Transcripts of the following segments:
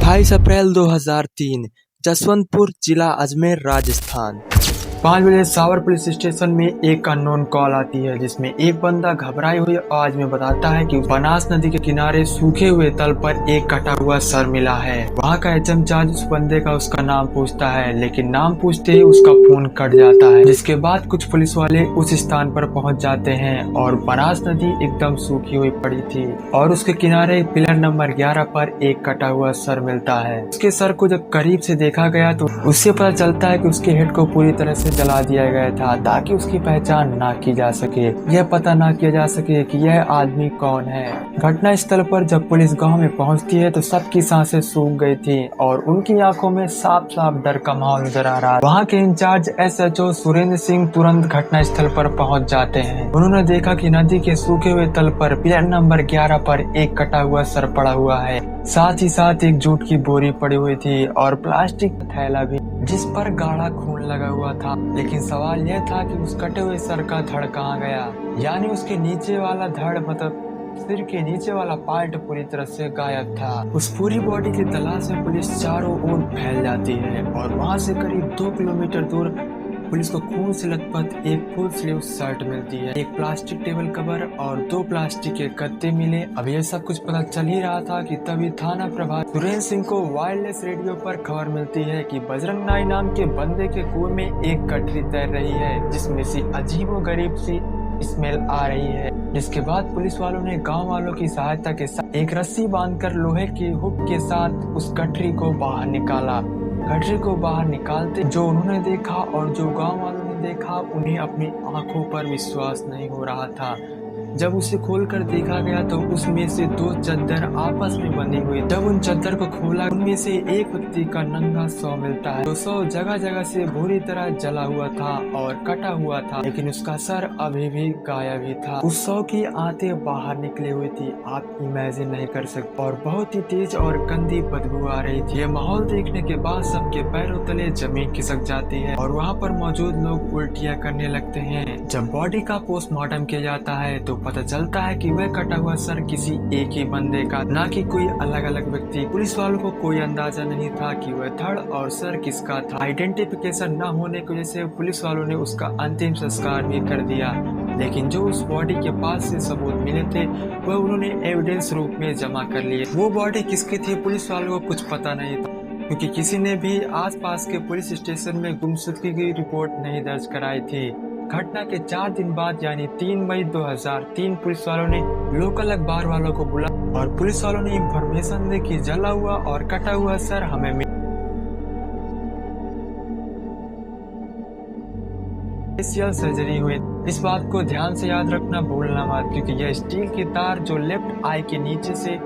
28 अप्रैल 2003 जसवंतपुर जिला अजमेर राजस्थान। 5 बजे सावर police station में एक अननोन कॉल आती है जिसमें एक बंदा घबराई हुई आवाज में बताता है कि बनास नदी के किनारे सूखे हुए तल पर एक कटा हुआ सर मिला है। वहाँ का एचएम चार्ज उस बंदे का उसका नाम पूछता है, लेकिन नाम पूछते ही उसका फोन कट जाता है। जिसके बाद कुछ पुलिस वाले उस स्थान पर पहुँच जाते हैं और बनास नदी एकदम सूखी हुई पड़ी थी और उसके किनारे पिलर नंबर 11 पर एक कटा हुआ सर मिलता है। उसके सर को जब करीब से देखा गया तो उससे पता चलता है कि उसके हेड को पूरी तरह से जला दिया गया था ताकि उसकी पहचान ना की जा सके, यह पता ना किया जा सके कि यह आदमी कौन है। घटना स्थल पर जब पुलिस गांव में पहुंचती है तो सबकी सांसें सूख गई थी और उनकी आंखों में साफ साफ डर का माहौल नजर आ रहा। वहां के इंचार्ज SHO सुरेंद्र सिंह तुरंत घटना स्थल पर पहुंच जाते हैं। उन्होंने देखा कि नदी के सूखे हुए तल पर पिलर नंबर 11 पर एक कटा हुआ सर पड़ा हुआ है, साथ ही साथ एक जूट की बोरी पड़ी हुई थी और प्लास्टिक का थैला भी जिस पर गाढ़ा खून लगा हुआ था। लेकिन सवाल यह था कि उस कटे हुए सर का धड़ कहाँ गया, यानी उसके नीचे वाला धड़ मतलब सिर के नीचे वाला पार्ट पूरी तरह से गायब था। उस पूरी बॉडी की तलाश में पुलिस चारों ओर फैल जाती है और वहां से करीब 2 किलोमीटर दूर पुलिस को खून से लथपथ एक फुल स्लीव शर्ट मिलती है, एक प्लास्टिक टेबल कवर और 2 प्लास्टिक के गद्दे मिले। अब यह सब कुछ पता चल ही रहा था कि तभी थाना प्रभारी सुरेंद्र सिंह को वायरलेस रेडियो पर खबर मिलती है कि बजरंग नाई नाम के बंदे के कुएं में एक गठरी तैर रही है जिसमें से अजीबोगरीब सी स्मेल आ रही है। जिसके बाद पुलिस वालों ने गांव वालों की सहायता के साथ एक रस्सी बांधकर लोहे की हुक के साथ उस गठरी को बाहर निकाला। गठरी को बाहर निकालते जो उन्होंने देखा और जो गांव वालों ने देखा, उन्हें अपनी आंखों पर विश्वास नहीं हो रहा था। जब उसे खोलकर देखा गया तो उसमें से 2 चद्दर आपस में बंधी हुई। जब उन चद्दर को खोला उनमें से एक व्यक्ति का नंगा शव मिलता है। तो शव जगह जगह से बुरी तरह जला हुआ था और कटा हुआ था, लेकिन उसका सर अभी भी गायब ही था। उस शव की आंतें बाहर निकली हुई थी, आप इमेजिन नहीं कर सकते, और बहुत ही तेज और गंदी बदबू आ रही थी। ये माहौल देखने के बाद सबके पैरों तले जमीन खिसक जाती है और वहाँ पर मौजूद लोग उल्टियाँ करने लगते हैं। जब बॉडी का पोस्टमार्टम किया जाता है तो पता चलता है कि वह कटा हुआ सर किसी एक ही बंदे का, ना कि कोई अलग अलग व्यक्ति। पुलिस वालों को कोई अंदाजा नहीं था कि वह धड़ और सर किसका था। आइडेंटिफिकेशन न होने की वजह से पुलिस वालों ने उसका अंतिम संस्कार भी कर दिया, लेकिन जो उस बॉडी के पास से सबूत मिले थे वह उन्होंने एविडेंस रूप में जमा कर लिए। वो बॉडी किसकी थी पुलिस वालों को कुछ पता नहीं था, क्योंकि किसी ने भी आसपास के पुलिस स्टेशन में गुमशुदगी की रिपोर्ट नहीं दर्ज कराई थी। घटना के 4 दिन बाद यानी 3 मई 2003 पुलिस वालों ने लोकल अखबार वालों को बुला और पुलिस वालों ने इंफॉर्मेशन दी कि जला हुआ और कटा हुआ सर हमें फेशियल सर्जरी हुई। इस बात को ध्यान से याद रखना भूलना मत, क्योंकि यह स्टील की तार जो लेफ्ट आई के नीचे से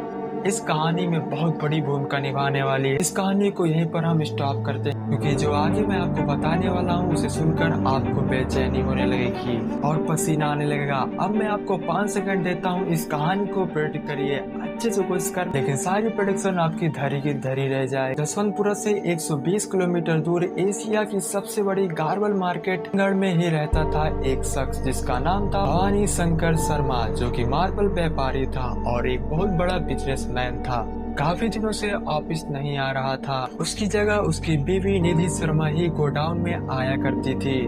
इस कहानी में बहुत बड़ी भूमिका निभाने वाली है। इस कहानी को यहीं पर हम स्टॉप करते हैं, क्योंकि जो आगे मैं आपको बताने वाला हूँ उसे सुनकर आपको बेचैनी होने लगेगी और पसीना आने लगेगा। अब मैं आपको 5 सेकंड देता हूँ, इस कहानी को प्रेडिक्ट करिए, अच्छे से कोशिश कर, लेकिन सारी प्रेडिक्शन आपकी धरी की धरी रह जाए। जसवंतपुर से 120 किलोमीटर दूर एशिया की सबसे बड़ी गार्बल मार्केट गढ़ में ही रहता था एक शख्स जिसका नाम था भवानी शंकर शर्मा, जो कि मार्बल व्यापारी था और एक बहुत बड़ा बिजनेसमैन था। काफी दिनों से ऑफिस नहीं आ रहा था। उसकी जगह उसकी बीवी निधि शर्मा ही गोडाउन में आया करती थी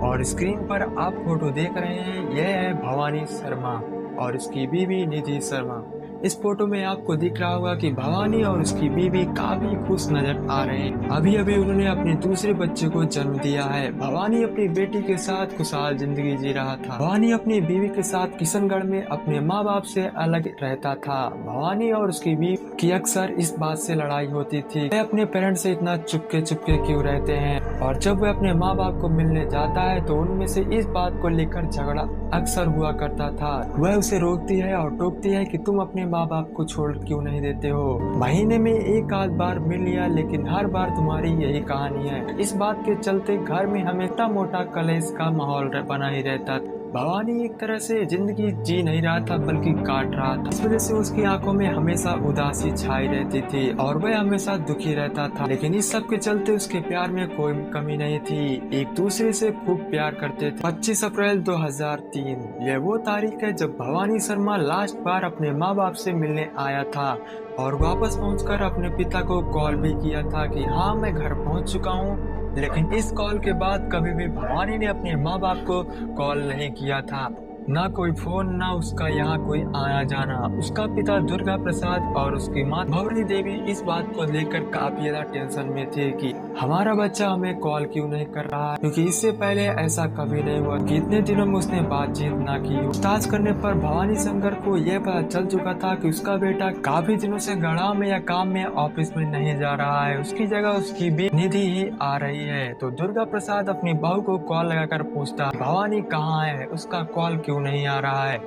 और स्क्रीन पर आप फोटो देख रहे हैं, यह है भवानी शर्मा और उसकी बीवी निधि शर्मा। इस फोटो में आपको दिख रहा होगा कि भवानी और उसकी बीवी काफी खुश नजर आ रहे हैं। अभी अभी उन्होंने अपने दूसरे बच्चे को जन्म दिया है। भवानी अपनी बेटी के साथ खुशहाल जिंदगी जी रहा था। भवानी अपनी बीवी के साथ किशनगढ़ में अपने माँ बाप से अलग रहता था। भवानी और उसकी बीवी की अक्सर इस बात से लड़ाई होती थी, वे अपने पेरेंट्स से इतना चुपके चुपके क्यों रहते हैं, और जब वह अपने माँ बाप को मिलने जाता है तो उनमें से इस बात को लेकर झगड़ा अक्सर हुआ करता था। वह उसे रोकती है और टोकती है कि तुम अपने माँ बाप को छोड़ क्यों नहीं देते हो। महीने में एक आध बार मिल लिया, लेकिन हर बार तुम्हारी यही कहानी है। इस बात के चलते घर में हमेशा मोटा कलेश का माहौल बना ही रहता। भवानी एक तरह से जिंदगी जी नहीं रहा था बल्कि काट रहा था। इस वजह से उसकी आंखों में हमेशा उदासी छाई रहती थी और वह हमेशा दुखी रहता था। लेकिन इस सब के चलते उसके प्यार में कोई कमी नहीं थी, एक दूसरे से खूब प्यार करते थे। 25 अप्रैल 2003 यह वो तारीख है जब भवानी शर्मा लास्ट बार अपने माँ बाप से मिलने आया था और वापस पहुंचकर अपने पिता को कॉल भी किया था कि हाँ मैं घर पहुंच चुका हूँ। लेकिन इस कॉल के बाद कभी भी भवानी ने अपने माँ बाप को कॉल नहीं किया था, ना कोई फोन, ना उसका यहाँ कोई आना जाना। उसका पिता दुर्गा प्रसाद और उसकी माँ भवरी देवी इस बात को लेकर काफी ज्यादा टेंशन में थे कि हमारा बच्चा हमें कॉल क्यों नहीं कर रहा है, क्योंकि इससे पहले ऐसा कभी नहीं हुआ कि इतने दिनों में उसने बातचीत ना की। पूछताछ करने पर भवानी शंकर को यह पता चल चुका था कि उसका बेटा काफी दिनों से गढ़ा में या काम में ऑफिस में नहीं जा रहा है, उसकी जगह उसकी भी निधि ही आ रही है। तो दुर्गा प्रसाद अपनी बहू को कॉल लगाकर पूछता भवानी कहाँ है, उसका कॉल क्यों नहीं आ रहा है,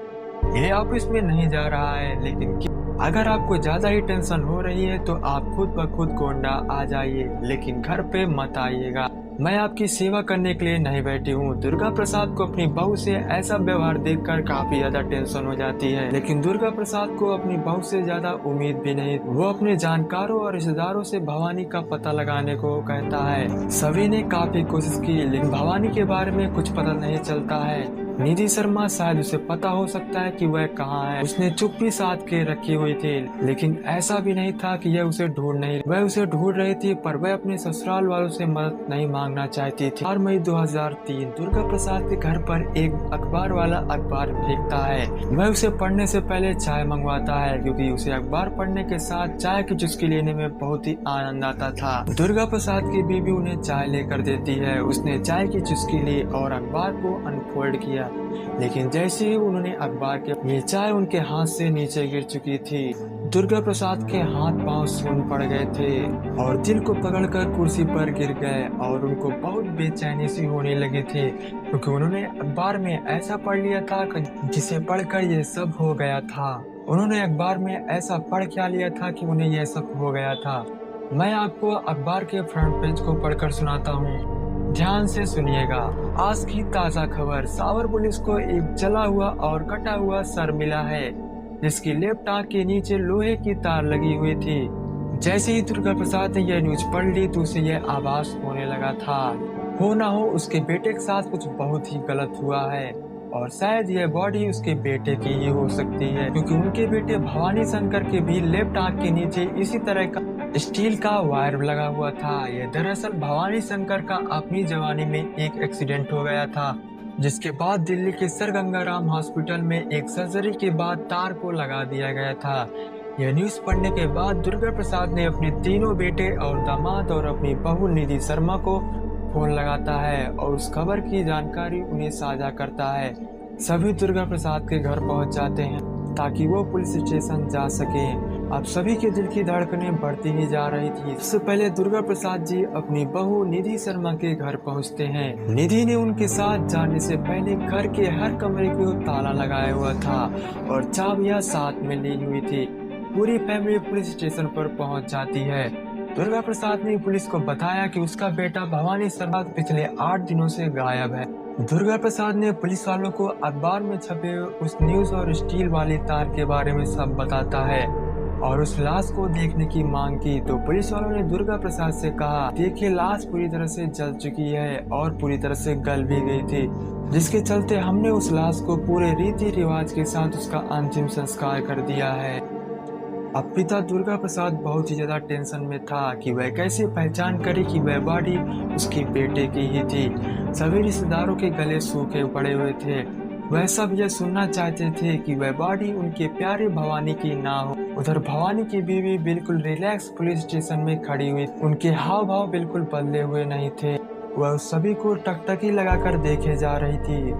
ये ऑफिस में नहीं जा रहा है। लेकिन अगर आपको ज्यादा ही टेंशन हो रही है तो आप खुद ब खुद गोंडा आ जाइए, लेकिन घर पे मत आइएगा, मैं आपकी सेवा करने के लिए नहीं बैठी हूँ। दुर्गा प्रसाद को अपनी बहू से ऐसा व्यवहार देखकर काफी ज्यादा टेंशन हो जाती है, लेकिन दुर्गा प्रसाद को अपनी बहू से ज्यादा उम्मीद भी नहीं। वो अपने जानकारों और रिश्तेदारों से भवानी का पता लगाने को कहता है। सभी ने काफी कोशिश की लेकिन भवानी के बारे में कुछ पता नहीं चलता है। निधि शर्मा शायद उसे पता हो सकता है कि वह कहाँ है, उसने चुप्पी साध के रखी हुई थी, लेकिन ऐसा भी नहीं था कि यह उसे ढूंढ नहीं, वह उसे ढूंढ रही थी पर वह अपने ससुराल वालों से मदद नहीं मांगना चाहती थी। 4 मई 2003 दुर्गा प्रसाद के घर पर एक अखबार वाला अखबार फेंकता है। वह उसे पढ़ने से पहले चाय मंगवाता है क्योंकि उसे अखबार पढ़ने के साथ चाय की चुस्की लेने में बहुत ही आनंद आता था। दुर्गा प्रसाद की बीवी उन्हें चाय लेकर देती है। उसने चाय की चुस्की ली और अखबार को अनफोल्ड किया, लेकिन जैसे ही उन्होंने अखबार के ये चाय उनके हाथ से नीचे गिर चुकी थी। दुर्गा प्रसाद के हाथ पांव सून पड़ गए थे और दिल को पकड़कर कुर्सी पर गिर गए और उनको बहुत बेचैनी सी होने लगी थी, क्योंकि उन्होंने अखबार में ऐसा पढ़ लिया था जिसे पढ़कर ये सब हो गया था। उन्होंने अखबार में ऐसा पढ़ क्या लिया था कि उन्हें यह सब हो गया था। मैं आपको अखबार के फ्रंट पेज को पढ़कर सुनाता हूँ, ध्यान से सुनिएगा। आज की ताजा खबर, सावर पुलिस को एक जला हुआ और कटा हुआ सर मिला है जिसकी लेफ्ट आंख के नीचे लोहे की तार लगी हुई थी। जैसे ही दुर्गा प्रसाद ने यह न्यूज पढ़ ली तो उसे यह आभास होने लगा था हो ना हो उसके बेटे के साथ कुछ बहुत ही गलत हुआ है और शायद यह बॉडी उसके बेटे की ही हो सकती है, क्योंकि उनके बेटे भवानी शंकर के भी लेफ्ट आंख के नीचे इसी तरह का स्टील का वायर लगा हुआ था। यह दरअसल भवानी शंकर का अपनी जवानी में एक एक्सीडेंट हो गया था, जिसके बाद दिल्ली के सर गंगाराम हॉस्पिटल में एक सर्जरी के बाद तार को लगा दिया गया था। यह न्यूज पढ़ने के बाद दुर्गा प्रसाद ने अपने तीनों बेटे और दामाद और अपनी बहू निधि शर्मा को फोन लगाता है और उस खबर की जानकारी उन्हें साझा करता है। सभी दुर्गा प्रसाद के घर पहुंच जाते हैं ताकि वो पुलिस स्टेशन जा सके। अब सभी के दिल की धड़कनें बढ़ती ही जा रही थी। इससे पहले दुर्गा प्रसाद जी अपनी बहू निधि शर्मा के घर पहुंचते हैं। निधि ने उनके साथ जाने से पहले घर के हर कमरे को ताला लगाया हुआ था और चाबियां साथ में ली हुई थी। पूरी फैमिली पुलिस स्टेशन पर पहुंच जाती है। दुर्गा प्रसाद ने पुलिस को बताया कि उसका बेटा भवानी शर्मा पिछले 8 दिनों से गायब है। दुर्गा प्रसाद ने पुलिस वालों को अखबार में छपे उस न्यूज और स्टील वाली तार के बारे में सब बताता है और उस लाश को देखने की मांग की। तो पुलिस वालों ने दुर्गा प्रसाद से कहा, देखिए लाश पूरी तरह से जल चुकी है और पूरी तरह से गल भी गई थी, जिसके चलते हमने उस लाश को पूरे रीति रिवाज के साथ उसका अंतिम संस्कार कर दिया है। अब पिता दुर्गा प्रसाद बहुत ही ज्यादा टेंशन में था कि वह कैसे पहचान करे कि वह बॉडी उसके बेटे की ही थी। सभी रिश्तेदारों के गले सूखे पड़े हुए थे। वह सब यह सुनना चाहते थे कि वह बॉडी उनके प्यारे भवानी की ना हो। उधर भवानी की बीवी बिल्कुल रिलैक्स पुलिस स्टेशन में खड़ी हुई, उनके हाव भाव बिल्कुल बदले हुए नहीं थे। वह सभी को टकटकी लगाकर देखे जा रही थी।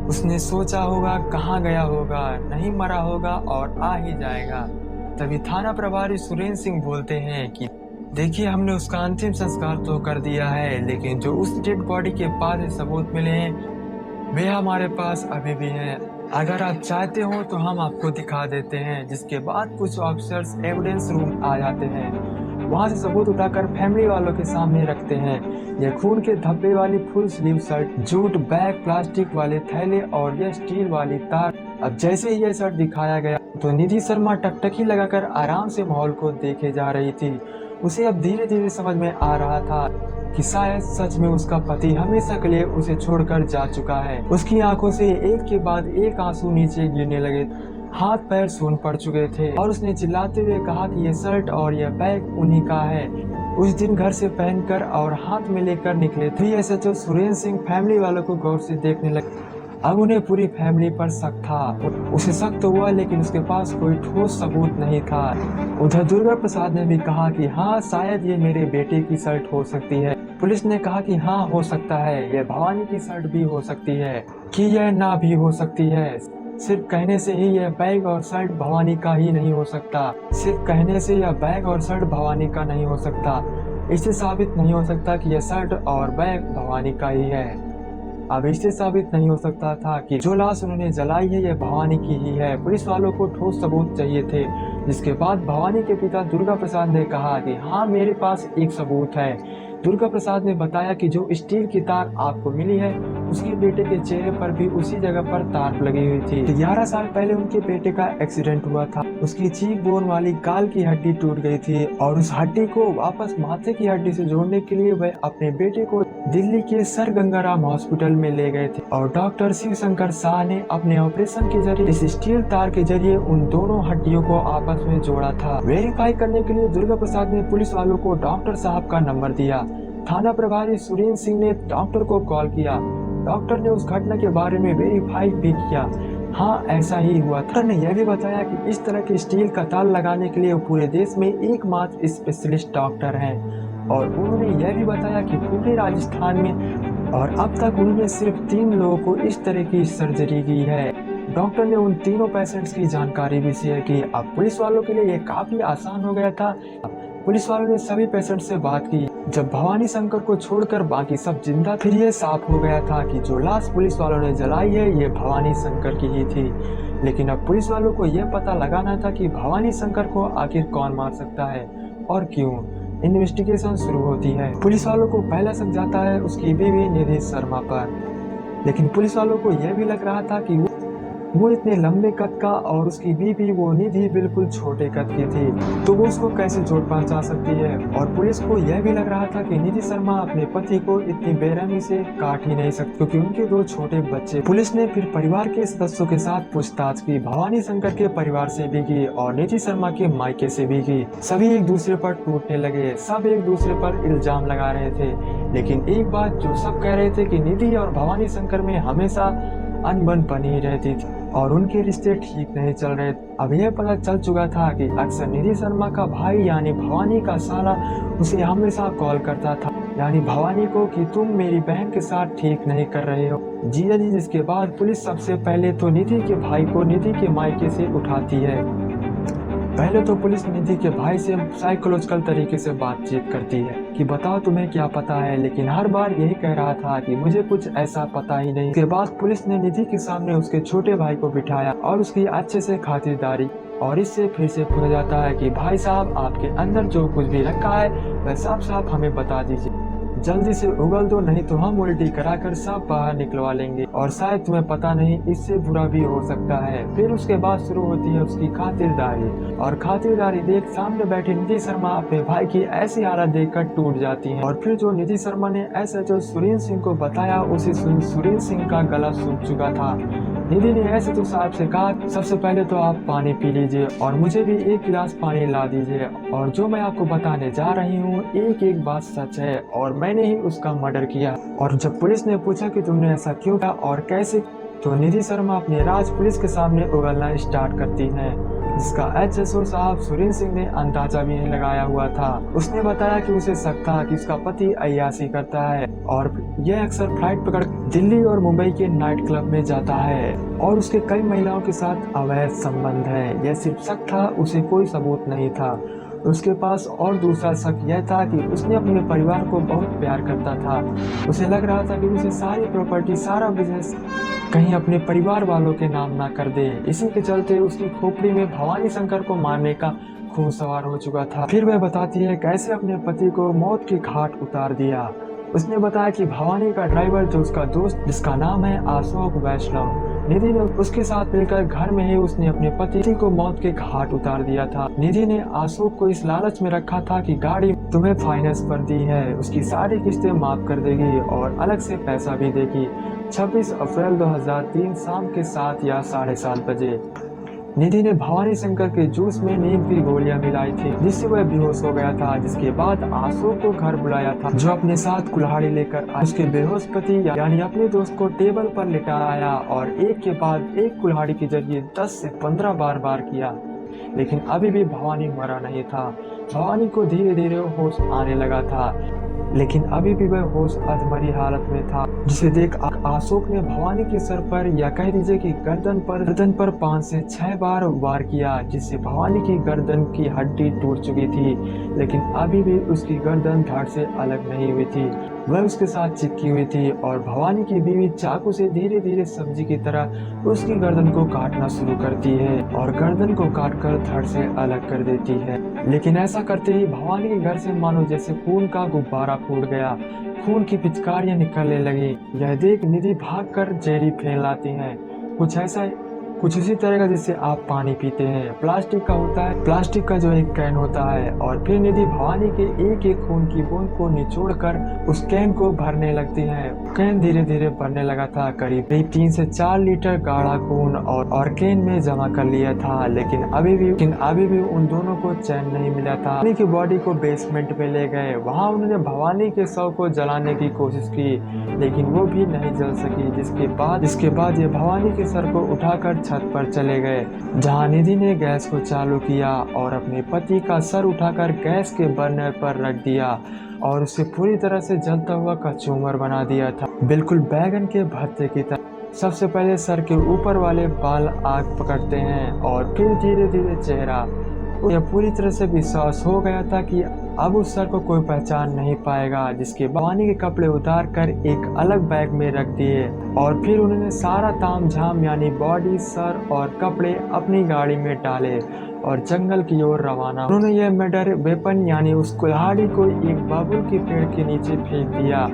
उसने सोचा होगा कहाँ गया होगा, नहीं मरा होगा और आ ही जाएगा। तभी थाना प्रभारी सुरेंद्र सिंह बोलते हैं कि देखिए हमने उसका अंतिम संस्कार तो कर दिया है, लेकिन जो उस डेड बॉडी के पास सबूत मिले हैं वे हमारे पास अभी भी हैं। अगर आप चाहते हो तो हम आपको दिखा देते हैं। जिसके बाद कुछ ऑफिसर्स एविडेंस रूम आ जाते हैं। वहां से सबूत उठाकर फैमिली वालों के सामने रखते हैं। ये खून के धब्बे वाली full sleeve shirt, jute bag, plastic वाले थैले और ये स्टील वाली तार। अब जैसे ही ये शर्ट दिखाया गया तो निधि शर्मा टकटकी लगाकर आराम से माहौल को देखे जा रही थी। उसे अब धीरे धीरे समझ में आ रहा था कि शायद सच में उसका पति हमेशा के लिए उसे छोड़कर जा चुका है। उसकी आंखों से एक के बाद एक आंसू नीचे गिरने लगे। हाथ पैर सून पड़ चुके थे और उसने चिल्लाते हुए कहा कि ये शर्ट और यह बैग उन्हीं का है। उस दिन घर से पहनकर और हाथ में लेकर निकले थे। एसएचओ सुरेंद्र सिंह फैमिली वालों को गौर से देखने लगे। अब उन्हें पूरी फैमिली पर शक था। उसे शक तो हुआ लेकिन उसके पास कोई ठोस सबूत नहीं था। उधर दुर्गा प्रसाद ने भी कहा कि हाँ, शायद ये मेरे बेटे की शर्ट हो सकती है। पुलिस ने कहा कि हाँ, हो सकता है, यह भवानी की शर्ट भी हो सकती है, कि यह ना भी हो सकती है। सिर्फ कहने से ही यह बैग और शर्ट भवानी का ही नहीं हो सकता। सिर्फ कहने से यह बैग और शर्ट भवानी का नहीं हो सकता। इससे साबित नहीं हो सकता कि यह शर्ट और बैग भवानी का ही है। अब इससे साबित नहीं हो सकता था कि जो लाश उन्होंने जलाई है यह भवानी की ही है। पुलिस वालों को ठोस सबूत चाहिए थे। जिसके बाद भवानी के पिता दुर्गा प्रसाद ने कहा कि हाँ, मेरे पास एक सबूत है। दुर्गा प्रसाद ने बताया कि जो स्टील की तार आपको मिली है उसके बेटे के चेहरे पर भी उसी जगह पर तार लगी हुई थी। 11 साल पहले उनके बेटे का एक्सीडेंट हुआ था। उसकी चीक बोन वाली गाल की हड्डी टूट गई थी और उस हड्डी को वापस माथे की हड्डी से जोड़ने के लिए वह अपने बेटे को दिल्ली के सर गंगाराम हॉस्पिटल में ले गए थे और डॉक्टर शिव शंकर शाह ने अपने ऑपरेशन के जरिए इस स्टील तार के जरिए उन दोनों हड्डियों को आपस में जोड़ा था। वेरीफाई करने के लिए दुर्गा प्रसाद ने पुलिस वालों को डॉक्टर साहब का नंबर दिया। थाना प्रभारी सुरेंद्र सिंह ने डॉक्टर को कॉल किया। डॉक्टर ने उस घटना के बारे में वेरीफाई भी किया। हाँ, ऐसा ही हुआ। डॉक्टर ने यह भी बताया कि इस तरह के स्टील का तार लगाने के लिए पूरे देश में एकमात्र स्पेशलिस्ट डॉक्टर हैं और उन्होंने यह भी बताया कि पूरे राजस्थान में और अब तक उन्होंने सिर्फ 3 लोगों को इस तरह की सर्जरी की है। डॉक्टर ने उन तीनों पेशेंट्स की जानकारी भी शेयर की। अब पुलिस वालों के लिए यह काफी आसान हो गया था। पुलिस वालों ने सभी पेशेंट से बात की। जब भवानी शंकर को छोड़कर बाकी सब जिंदा, फिर यह साफ हो गया था कि जो लाश पुलिस वालों ने जलाई है ये भवानी शंकर की ही थी। लेकिन अब पुलिस वालों को यह पता लगाना था कि भवानी शंकर को आखिर कौन मार सकता है और क्यों। इन्वेस्टिगेशन शुरू होती है। पुलिस वालों को पहला शक जाता है उसकी बीवी निधि शर्मा पर। लेकिन पुलिस वालों को यह भी लग रहा था कि वो इतने लंबे कद का और उसकी बीवी वो निधि बिल्कुल छोटे कद की थी, तो वो उसको कैसे चोट पहुंचा सकती है। और पुलिस को यह भी लग रहा था कि निधि शर्मा अपने पति को इतनी बेरहमी से काट ही नहीं सकती क्योंकि उनके 2 छोटे बच्चे। पुलिस ने फिर परिवार के सदस्यों के साथ पूछताछ की। भवानी शंकर के परिवार से भी की और निधि शर्मा के मायके से भी की। सभी एक दूसरे पर टूटने लगे। सब एक दूसरे पर इल्जाम लगा रहे थे। लेकिन एक बात जो सब कह रहे थे कि निधि और भवानी शंकर में हमेशा अनबन बनी रहती थी और उनके रिश्ते ठीक नहीं चल रहे। अब यह पता चल चुका था कि अक्सर निधि शर्मा का भाई यानी भवानी का साला उसे हमेशा कॉल करता था, यानी भवानी को, कि तुम मेरी बहन के साथ ठीक नहीं कर रहे हो। जी। जिसके बाद पुलिस सबसे पहले तो निधि के भाई को निधि के मायके से उठाती है। पहले तो पुलिस निधि के भाई से साइकोलॉजिकल तरीके से बातचीत करती है कि बताओ तुम्हें क्या पता है, लेकिन हर बार यही कह रहा था कि मुझे कुछ ऐसा पता ही नहीं। उसके बाद पुलिस ने निधि के सामने उसके छोटे भाई को बिठाया और उसकी अच्छे से खातिरदारी और इससे फिर से पूछा जाता है कि भाई साहब, आपके अंदर जो कुछ भी रखा है वह साफ साफ हमें बता दीजिए, जल्दी से उगल दो, नहीं तो हम उल्टी कराकर सब बाहर निकलवा लेंगे और शायद तुम्हें पता नहीं इससे बुरा भी हो सकता है। फिर उसके बाद शुरू होती है उसकी खातिरदारी और खातिरदारी देख सामने बैठी निधि शर्मा अपने भाई की ऐसी हालत देखकर टूट जाती है। और फिर जो निधि शर्मा ने एसएचओ सुरेंद्र सिंह को बताया उसे सुरेंद्र सिंह का गला सूख चुका था। निधि ने एसएचओ साहब से कहा, सबसे पहले तो आप पानी पी लीजिए और मुझे भी 1 गिलास पानी ला दीजिए, और जो मैं आपको बताने जा रही हूँ एक एक बात सच है और मैंने ही उसका मर्डर किया। और जब पुलिस ने पूछा कि तुमने ऐसा क्यों किया और कैसे, तो निधि शर्मा अपने राज पुलिस के सामने उगलना स्टार्ट करती है, जिसका एसएचओ साहब सुरेंद्र सिंह ने अंदाजा भी नहीं लगाया हुआ था। उसने बताया कि उसे शक था कि उसका पति अय्याशी करता है और यह अक्सर फ्लाइट पकड़ दिल्ली और मुंबई के नाइट क्लब में जाता है और उसके कई महिलाओं के साथ अवैध संबंध है। यह सिर्फ शक था, उसे कोई सबूत नहीं था। उसके पास और दूसरा शक यह था कि उसने अपने परिवार को बहुत प्यार करता था। उसे लग रहा था कि उसे सारी प्रॉपर्टी, सारा बिजनेस कहीं अपने परिवार वालों के नाम ना कर दे। इसी के चलते उसकी खोपड़ी में भवानी शंकर को मारने का खून सवार हो चुका था। फिर वह बताती है कैसे अपने पति को मौत की घाट उतार दिया। उसने बताया कि भवानी का ड्राइवर, जो उसका दोस्त जिसका नाम है अशोक वैष्णव, निधि ने उसके साथ मिलकर घर में ही उसने अपने पति को मौत के घाट उतार दिया था। निधि ने अशोक को इस लालच में रखा था कि गाड़ी तुम्हें फाइनेंस पर दी है, उसकी सारी किस्तें माफ कर देगी और अलग से पैसा भी देगी। 26 अप्रैल 2003 शाम के 7 या 7:30 बजे निधि ने भवानी शंकर के जूस में नींद की गोलियां मिलाई थी, जिससे वह बेहोश हो गया था। जिसके बाद अशोक को घर बुलाया था, जो अपने साथ कुल्हाड़ी लेकर उसके बेहोश पति यानी अपने दोस्त को टेबल पर लिटाया और एक के बाद एक कुल्हाड़ी के जरिए 10 से 15 बार वार किया। लेकिन अभी भी भवानी मरा नहीं था। भवानी को धीरे धीरे होश आने लगा था, लेकिन अभी भी वह होश अधमरी हालत में था, जिसे देख अशोक ने भवानी के सर पर या कह दीजिए कि गर्दन पर 5 से 6 बार वार किया, जिससे भवानी की गर्दन की हड्डी टूट चुकी थी, लेकिन अभी भी उसकी गर्दन धड़ से अलग नहीं हुई थी। वह उसके साथ चिपकी हुई थी और भवानी की बीवी चाकू से धीरे धीरे सब्जी की तरह उसकी गर्दन को काटना शुरू करती है और गर्दन को काटकर धड़ से अलग कर देती है। लेकिन ऐसा करते ही भवानी के घर से मानो जैसे खून का गुब्बारा फूट गया, खून की पिचकारियां निकलने लगी। यह देख निधि भागकर जेरी फैलाती है, कुछ इसी तरह का जिससे आप पानी पीते हैं, प्लास्टिक का होता है, प्लास्टिक का जो एक कैन होता है। और फिर निधि भवानी के एक एक खून की बूंद को निचोड़कर उस कैन को भरने लगती है। कैन धीरे धीरे भरने लगा था, करीब 3 से 4 लीटर गाढ़ा खून और कैन में जमा कर लिया था। लेकिन अभी भी उन दोनों को चैन नहीं मिला था। भवानी की बॉडी को बेसमेंट पे ले गए। वहाँ उन्होंने भवानी के शव को जलाने की कोशिश की, लेकिन वो भी नहीं जल सकी। जिसके बाद ये भवानी के सर को उठाकर छत पर चले गए, जहां निधि ने गैस को चालू किया और अपने पति का सर उठाकर गैस के बर्नर पर रख दिया और उसे पूरी तरह से जलता हुआ कचूमर बना दिया था, बिल्कुल बैगन के भरते की तरह। सबसे पहले सर के ऊपर वाले बाल आग पकड़ते हैं और फिर धीरे धीरे चेहरा। यह पूरी तरह से विश्वास हो गया था कि अब उस सर को कोई पहचान नहीं पाएगा। जिसके भवानी के कपड़े उतार कर एक अलग बैग में रख दिए और फिर उन्होंने सारा तामझाम यानी बॉडी, सर और कपड़े अपनी गाड़ी में डाले और जंगल की ओर रवाना। उन्होंने यह मर्डर वेपन यानी उस कुल्हाड़ी को एक बबूल के पेड़ के नीचे फेंक दिया।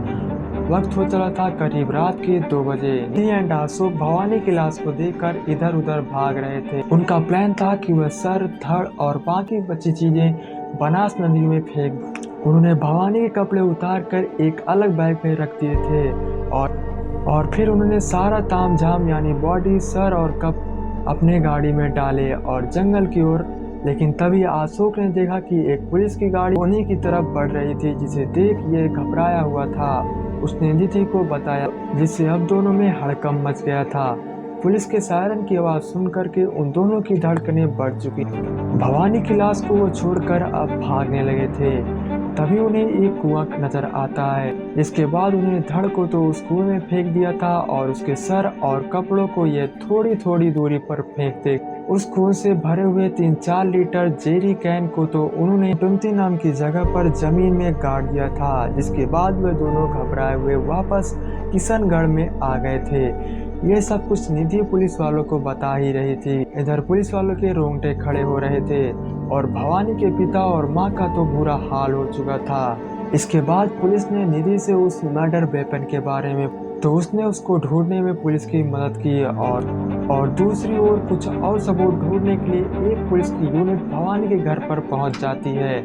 वक्त हो चला था करीब रात के 2 बजे। निधि एंड अशोक भवानी की लाश को देखकर इधर उधर भाग रहे थे। उनका प्लान था कि वह सर, धड़ और बाकी बची चीजें बनास नदी में फेंक। उन्होंने भवानी के कपड़े उतार कर एक अलग बैग में रख दिए थे और फिर उन्होंने सारा तामझाम यानी बॉडी, सर और कप अपने गाड़ी में डाले और जंगल की ओर। लेकिन तभी अशोक ने देखा कि एक पुलिस की गाड़ी उन्हीं की तरफ बढ़ रही थी, जिसे देख ये घबराया हुआ था। उसने निधि को बताया, जिससे अब दोनों में हड़कंप मच गया था। पुलिस के सायरन की आवाज सुनकर के उन दोनों की धड़कनें बढ़ चुकी। भवानी की लाश को वो छोड़कर अब भागने लगे थे। तभी उन्हें एक कुआं नजर आता है, जिसके बाद उन्हें धड़ को तो उस कुएं में फेंक दिया था और उसके सर और कपड़ों को ये थोड़ी थोड़ी दूरी पर फेंकते। उस खून से भरे हुए 3-4 लीटर जेरी कैन को तो उन्होंने टुमती नाम की जगह पर जमीन में गाड़ दिया था। जिसके बाद वे दोनों घबराए हुए वापस किशनगढ़ में आ गए थे। ये सब कुछ निधि पुलिस वालों को बता ही रही थी। इधर पुलिस वालों के रोंगटे खड़े हो रहे थे और भवानी के पिता और माँ का तो बुरा हाल हो चुका था। इसके बाद पुलिस ने निधि से उस मर्डर वेपन के बारे में तो उसने उसको ढूंढने में पुलिस की मदद की और दूसरी ओर कुछ और सबूत ढूंढने के लिए एक पुलिस की यूनिट भवानी के घर पर पहुंच जाती है।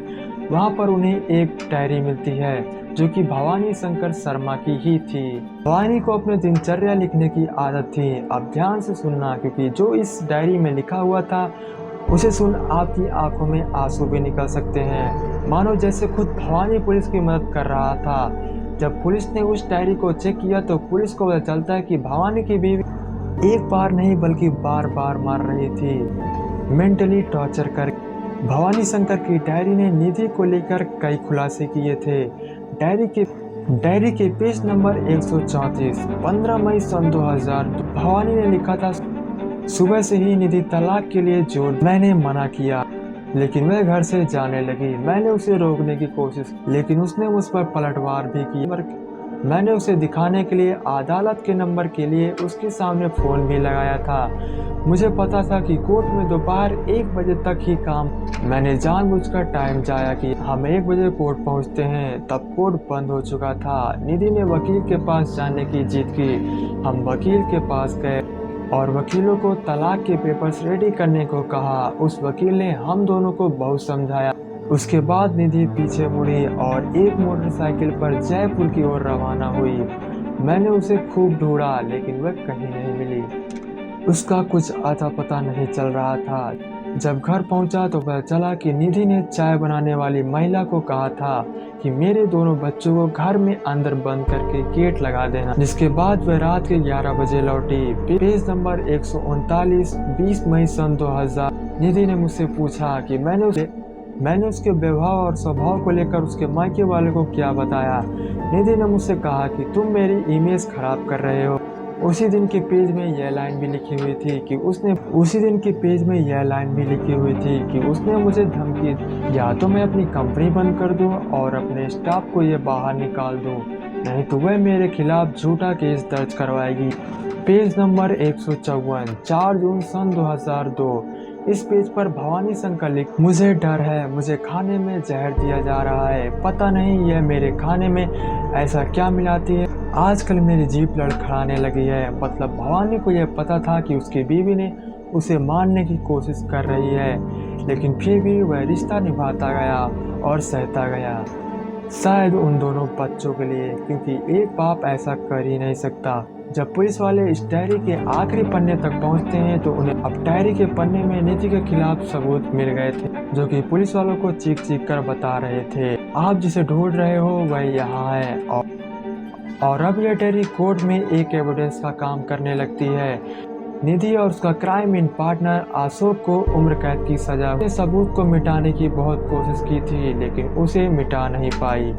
वहां पर उन्हें एक डायरी मिलती है जो कि भवानी शंकर शर्मा की ही थी। भवानी को अपने दिनचर्या लिखने की आदत थी। अब ध्यान से सुनना, क्योंकि जो इस डायरी में लिखा हुआ था उसे सुन आपकी आंखों में आंसू भी निकल सकते हैं, मानो जैसे खुद भवानी पुलिस की मदद कर रहा था। जब पुलिस ने उस डायरी को चेक किया तो पुलिस को पता चलता है कि भवानी की बीवी एक बार नहीं बल्कि बार बार मार रही थी, मेंटली टॉर्चर कर। भवानी शंकर की डायरी ने निधि को लेकर कई खुलासे किए थे। डायरी के पेज नंबर 134, 15 मई सन 2000। भवानी ने लिखा था, सुबह से ही निधि तलाक के लिए जोर, मैंने मना किया। लेकिन वह घर से जाने लगी। मैंने उसे रोकने की कोशिश, लेकिन उसने मुझ पर पलटवार भी की। मैंने उसे दिखाने के लिए अदालत के नंबर के लिए उसके सामने फ़ोन भी लगाया था। मुझे पता था कि कोर्ट में दोपहर 1 बजे तक ही काम। मैंने जानबूझकर टाइम जाया कि हम 1 बजे कोर्ट पहुंचते हैं। तब कोर्ट बंद हो चुका था। निधि ने वकील के पास जाने की जिद की। हम वकील के पास गए और वकीलों को तलाक के पेपर्स रेडी करने को कहा। उस वकील ने हम दोनों को बहुत समझाया। उसके बाद निधि पीछे मुड़ी और एक मोटरसाइकिल पर जयपुर की ओर रवाना हुई। मैंने उसे खूब ढूंढा, लेकिन वह कहीं नहीं मिली। उसका कुछ अता पता नहीं चल रहा था। जब घर पहुंचा तो पता चला कि निधि ने चाय बनाने वाली महिला को कहा था कि मेरे दोनों बच्चों को घर में अंदर बंद करके गेट लगा देना। जिसके बाद वह रात के 11 बजे लौटी। पेज नंबर 139, 20 मई सन 2000। निधि ने मुझसे पूछा कि मैंने उसके व्यवहार और स्वभाव को लेकर उसके मायके वाले को क्या बताया। निधि ने मुझसे कहा कि तुम मेरी इमेज खराब कर रहे हो। उसी दिन के पेज में यह लाइन भी लिखी हुई थी कि उसने मुझे धमकी दी, या तो मैं अपनी कंपनी बंद कर दूं और अपने स्टाफ को ये बाहर निकाल दूं, नहीं तो वह मेरे खिलाफ झूठा केस दर्ज करवाएगी। पेज नंबर 154, 4 जून सन 2002। इस पेज पर भवानी शंकर लिख, मुझे डर है, मुझे खाने में जहर दिया जा रहा है। पता नहीं यह मेरे खाने में ऐसा क्या मिलाती है। आजकल मेरी जीभ लड़खड़ाने लगी है। मतलब भवानी को यह पता था कि उसकी बीवी ने उसे मारने की कोशिश कर रही है, लेकिन फिर भी वह रिश्ता निभाता गया और सहता गया। शायद उन दोनों बच्चों के लिए, क्योंकि एक बाप ऐसा कर ही नहीं सकता। जब पुलिस वाले इस डायरी के आखिरी पन्ने तक पहुंचते हैं तो उन्हें अब डायरी के पन्ने में निधि के खिलाफ सबूत मिल गए थे, जो कि पुलिस वालों को चीख चीख कर बता रहे थे, आप जिसे ढूंढ रहे हो वह यहाँ है। और अब यह डायरी कोर्ट में एक एविडेंस का काम करने लगती है। निधि और उसका क्राइम इन पार्टनर अशोक को उम्र कैद की सजा। उसने सबूत को मिटाने की बहुत कोशिश की थी, लेकिन उसे मिटा नहीं पाई।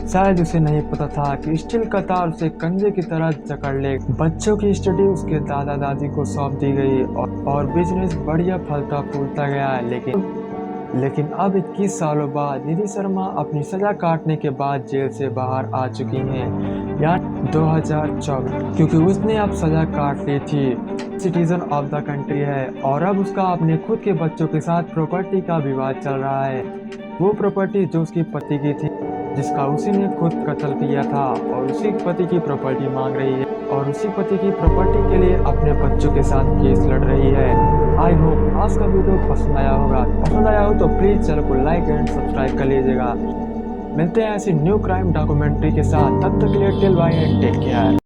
शायद उसे नहीं पता था कि स्टील का तार उसे कंजे की तरह जकड़ ले। बच्चों की स्टडी उसके दादा दादी को सौंप दी गई और बिजनेस बढ़िया फलता फूलता गया। लेकिन अब 21 सालों बाद निधि शर्मा अपनी सजा काटने के बाद जेल से बाहर आ चुकी हैं, यानी 2024, क्योंकि उसने अब सजा काट ली थी। सिटीजन ऑफ द कंट्री है और अब उसका अपने खुद के बच्चों के साथ प्रॉपर्टी का विवाद चल रहा है। वो प्रॉपर्टी जो उसकी पति की थी, जिसका उसी ने खुद कत्ल किया था, और उसी पति की प्रॉपर्टी मांग रही है और उसी पति की प्रॉपर्टी के लिए अपने बच्चों के साथ केस लड़ रही है। आई होप आज का वीडियो पसंद आया होगा। पसंद आया हो तो प्लीज चैनल को लाइक एंड सब्सक्राइब कर लीजिएगा। मिलते हैं ऐसी न्यू क्राइम डॉक्यूमेंट्री के साथ। तब तक के लिए till bye and take care.